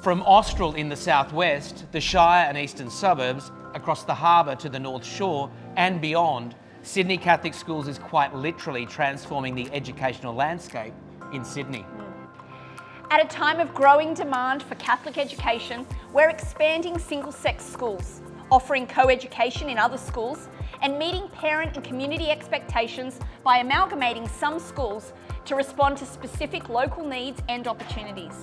From Austral in the southwest, the Shire and Eastern Suburbs, across the harbour to the North Shore and beyond, Sydney Catholic Schools is quite literally transforming the educational landscape in Sydney. At a time of growing demand for Catholic education, we're expanding single-sex schools, offering co-education in other schools, and meeting parent and community expectations by amalgamating some schools to respond to specific local needs and opportunities.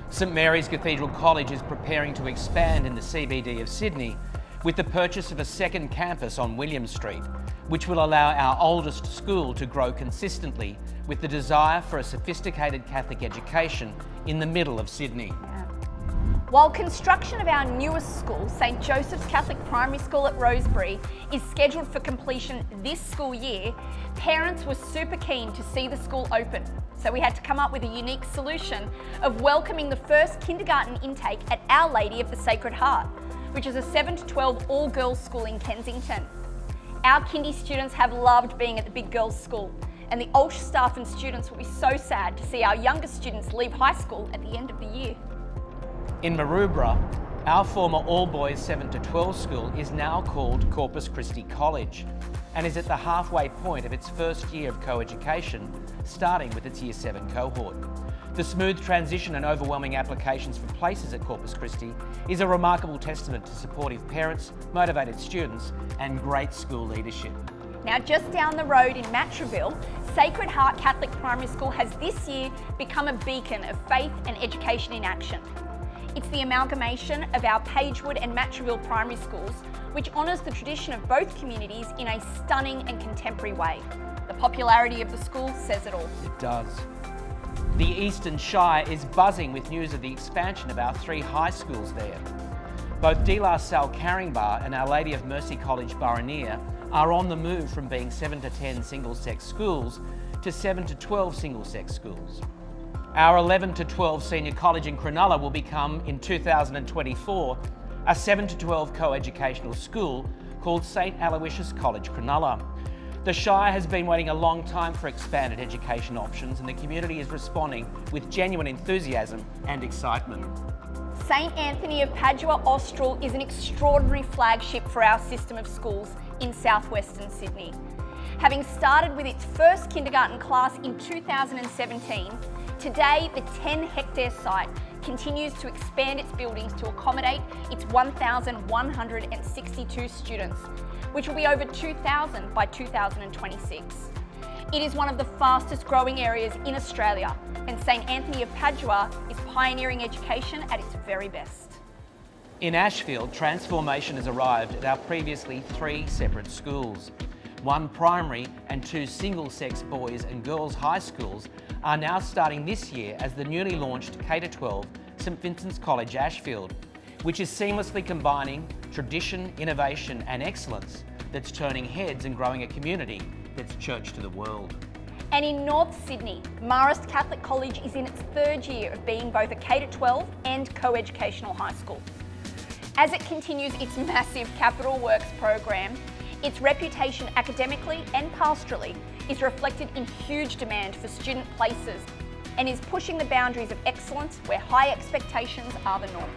St Mary's Cathedral College is preparing to expand in the CBD of Sydney with the purchase of a second campus on William Street, which will allow our oldest school to grow consistently with the desire for a sophisticated Catholic education in the middle of Sydney. While construction of our newest school, St Joseph's Catholic Primary School at Roseberry, is scheduled for completion this school year, parents were super keen to see the school open. So we had to come up with a unique solution of welcoming the first kindergarten intake at Our Lady of the Sacred Heart, which is a 7 to 12 all-girls school in Kensington. Our kindy students have loved being at the big girls' school, and the Ulsh staff and students will be so sad to see our younger students leave high school at the end of the year. In Maroubra, our former all-boys 7 to 12 school is now called Corpus Christi College and is at the halfway point of its first year of co-education, starting with its Year 7 cohort. The smooth transition and overwhelming applications for places at Corpus Christi is a remarkable testament to supportive parents, motivated students, and great school leadership. Now, just down the road in Matraville, Sacred Heart Catholic Primary School has this year become a beacon of faith and education in action. It's the amalgamation of our Pagewood and Matraville primary schools, which honours the tradition of both communities in a stunning and contemporary way. The popularity of the school says it all. It does. The Eastern Shire is buzzing with news of the expansion of our 3 high schools there. Both De La Salle Caringbah and Our Lady of Mercy College Burraneer are on the move from being 7 to 10 single-sex schools to 7 to 12 single-sex schools. Our 11 to 12 senior college in Cronulla will become, in 2024, a 7 to 12 co-educational school called St Aloysius College Cronulla. The Shire has been waiting a long time for expanded education options, and the community is responding with genuine enthusiasm and excitement. St Anthony of Padua Austral is an extraordinary flagship for our system of schools in southwestern Sydney. Having started with its first kindergarten class in 2017, today the 10-hectare site continues to expand its buildings to accommodate its 1,162 students, which will be over 2,000 by 2026. It is one of the fastest growing areas in Australia, and St Anthony of Padua is pioneering education at its very best. In Ashfield, transformation has arrived at our previously 3 separate schools. 1 primary and 2 single-sex boys and girls high schools are now starting this year as the newly launched K-12 St Vincent's College Ashfield, which is seamlessly combining tradition, innovation and excellence that's turning heads and growing a community that's church to the world. And in North Sydney, Marist Catholic College is in its 3rd year of being both a K-12 and co-educational high school. As it continues its massive capital works program, its reputation academically and pastorally is reflected in huge demand for student places and is pushing the boundaries of excellence where high expectations are the norm.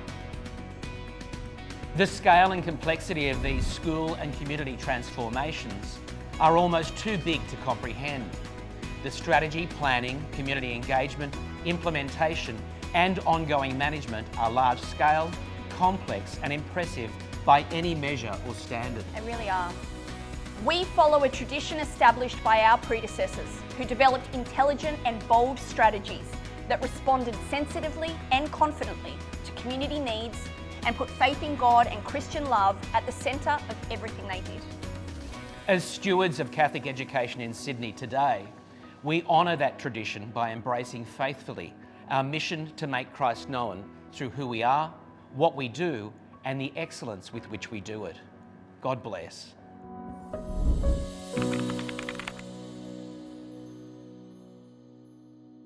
The scale and complexity of these school and community transformations are almost too big to comprehend. The strategy, planning, community engagement, implementation and ongoing management are large scale, complex and impressive by any measure or standard. They really are. We follow a tradition established by our predecessors who developed intelligent and bold strategies that responded sensitively and confidently to community needs and put faith in God and Christian love at the centre of everything they did. As stewards of Catholic education in Sydney today, we honour that tradition by embracing faithfully our mission to make Christ known through who we are, what we do, and the excellence with which we do it. God bless.